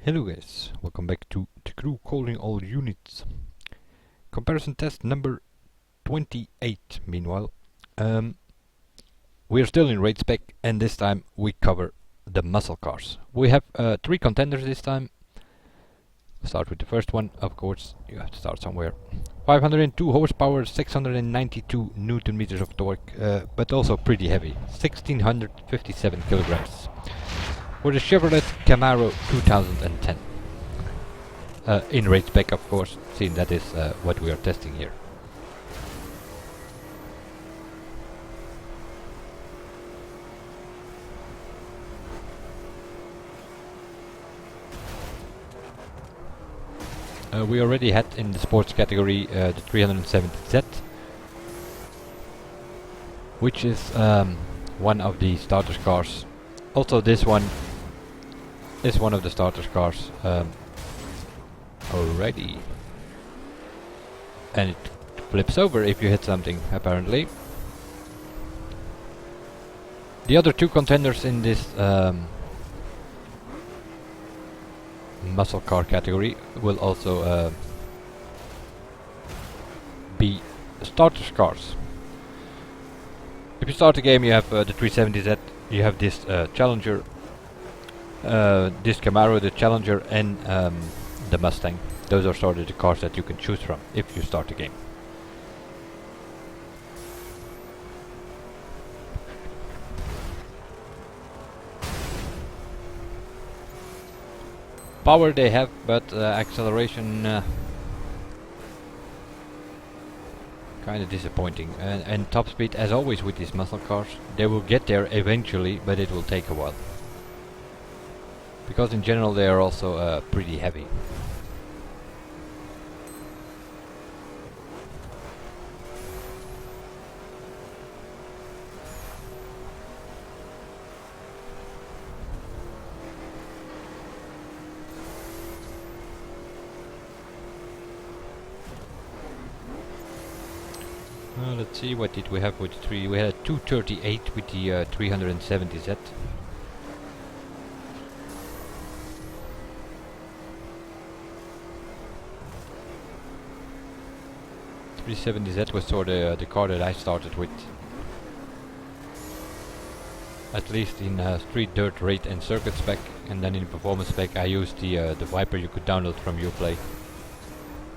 Hello guys, welcome back to the crew calling all units. Comparison test number 28 meanwhile. We're still in raid spec and this time we cover the muscle cars. We have 3 contenders this time. Start with the first one, of course, you have to start somewhere. 502 horsepower, 692 newton meters of torque, but also pretty heavy, 1657 kilograms. For the Chevrolet Camaro 2010. In raid spec, of course, seeing that is what we are testing here. We already had in the sports category the 370Z, which is one of the starter cars. Also this one is one of the starter cars already. And it flips over if you hit something, apparently. The other 2 contenders in this muscle car category will also be starter cars. If you start the game, you have the 370Z, you have this Challenger, this Camaro, the Challenger, and the Mustang. Those are sort of the cars that you can choose from if you start the game. Power they have, but acceleration kind of disappointing. And top speed, as always with these muscle cars, they will get there eventually, but it will take a while. Because in general they are also pretty heavy. Let's see, what did we have with the 3? We had a 238 with the 370Z. 370Z was sort of the car that I started with. At least in street, dirt, raid and circuit spec, and then in performance spec I used the Viper you could download from Uplay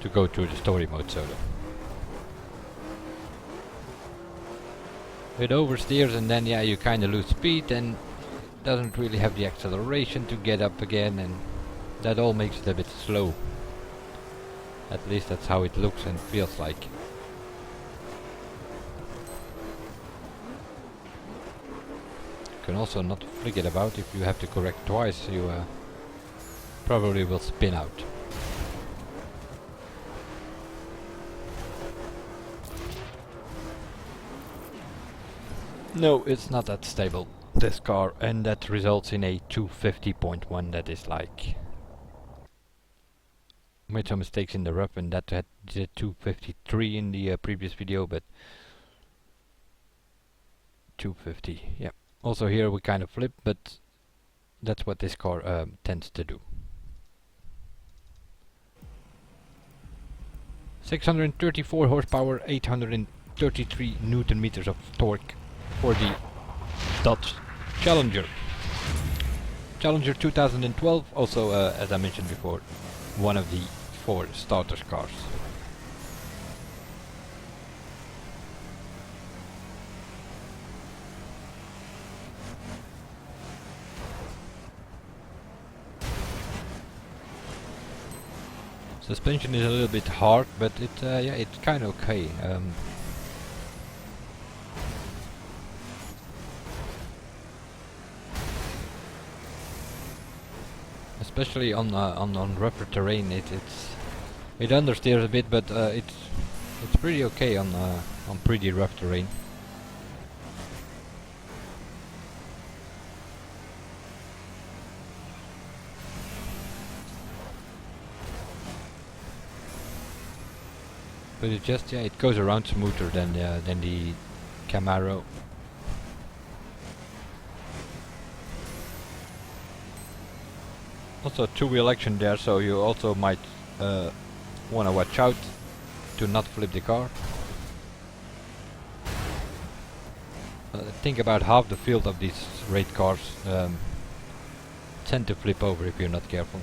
to go through the story mode solo. It oversteers and then you kinda lose speed and doesn't really have the acceleration to get up again, and that all makes it a bit slow. At least that's how it looks and feels like. You can also not forget about, if you have to correct twice, you probably will spin out. No, it's not that stable, this car, and that results in a 250.1 that is like... Made some mistakes in the rough, and that had 253 in the previous video, but 250, yeah. Also here we kind of flip, but that's what this car tends to do. 634 horsepower, 833 newton meters of torque for the Dodge Challenger. Challenger 2012, also as I mentioned before, one of the 4 starter cars. Suspension is a little bit hard, but it's kind of okay. Especially on rougher terrain, it understeers a bit, but it's pretty okay on pretty rough terrain. But it just it goes around smoother than the Camaro. Also two-wheel action there, so you also might want to watch out to not flip the car. I think about half the field of these raid cars tend to flip over if you're not careful.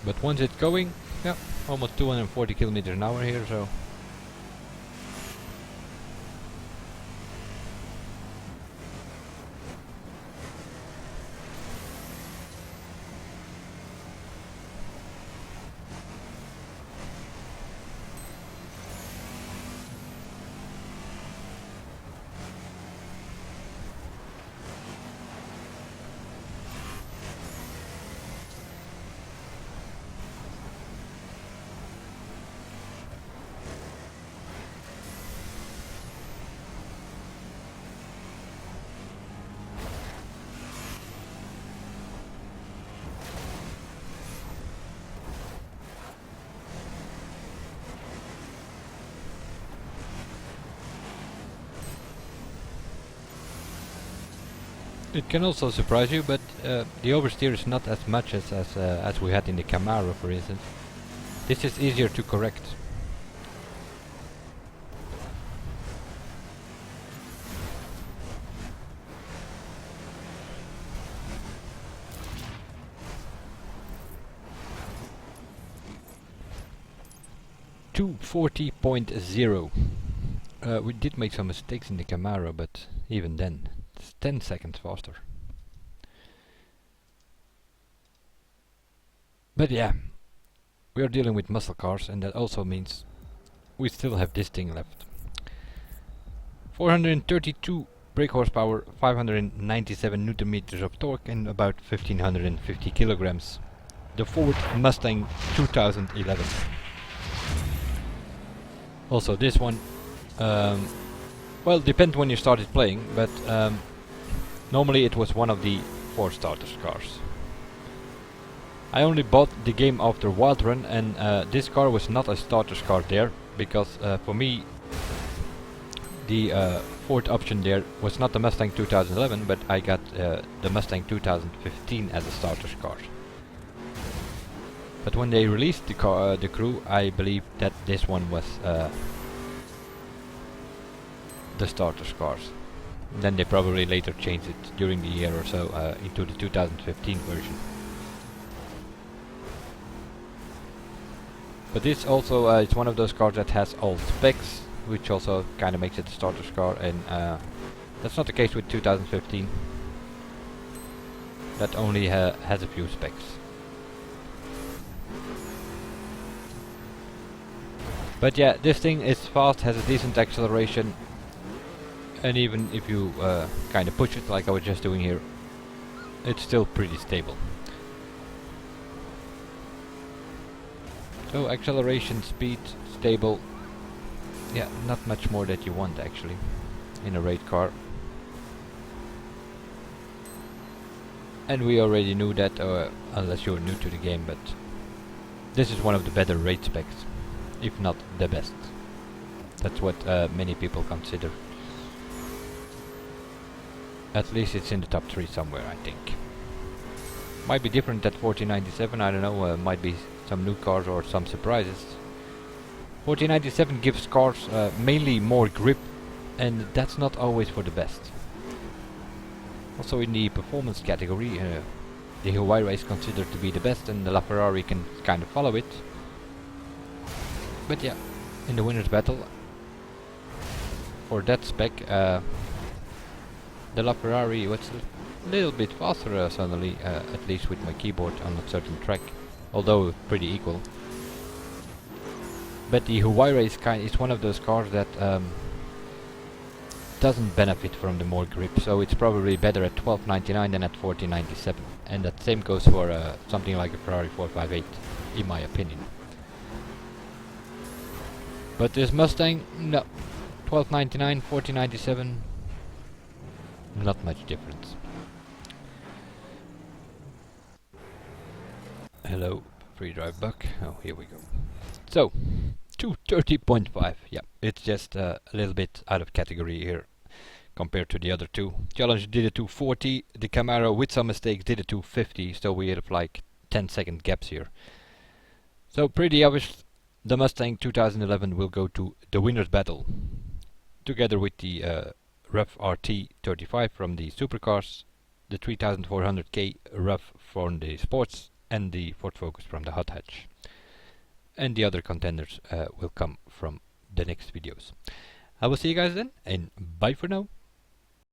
But once it's going, yeah, almost 240 kilometers an hour here, so. It can also surprise you, but the oversteer is not as much as we had in the Camaro, for instance. This is easier to correct. Two 40.0. We did make some mistakes in the Camaro, but even then, it's 10 seconds faster. But yeah, we are dealing with muscle cars, and that also means we still have this thing left. 432 brake horsepower, 597 Newton meters of torque, and about 1550 kilograms. The Ford Mustang 2011. Also this one, well, depends when you started playing, but normally it was one of the 4 starters cars. I only bought the game after Wild Run, and this car was not a starter's car there, because for me the fourth option there was not the Mustang 2011, but I got the Mustang 2015 as a starter's car. But when they released the car, the crew, I believe that this one was the starter's cars. Then they probably later changed it during the year or so into the 2015 version. But this also it's one of those cars that has all specs, which also kind of makes it a starter's car, and that's not the case with 2015. That only has a few specs. But yeah, this thing is fast, has a decent acceleration, and even if you kind of push it like I was just doing here, it's still pretty stable. So acceleration, speed, stable. Yeah, not much more that you want actually in a raid car. And we already knew that, unless you're new to the game, but this is one of the better raid specs, if not the best. That's what many people consider. At least it's in the top 3 somewhere, I think. Might be different at 1497, I don't know, might be some new cars or some surprises. 1497 gives cars mainly more grip, and that's not always for the best. Also in the performance category, the Huayra is considered to be the best, and the LaFerrari can kind of follow it. But yeah, in the winner's battle, for that spec, the LaFerrari was a little bit faster suddenly, at least with my keyboard on a certain track, although pretty equal. But the Huayra is one of those cars that doesn't benefit from the more grip, so it's probably better at 1299 than at 1497, and that same goes for something like a Ferrari 458, in my opinion. But this Mustang, no, 1299, 1497, not much difference. Hello, free drive buck. Oh, here we go. So, 230.5. Yeah, it's just a little bit out of category here compared to the other two. Challenger did a 240, the Camaro with some mistakes did a 250, so we have like 10-second gaps here. So pretty obvious, the Mustang 2011 will go to the winner's battle, together with the RUF RT35 from the supercars, the 3400K RUF from the sports, and the Ford Focus from the hot hatch. And the other contenders will come from the next videos. I will see you guys then, and bye for now.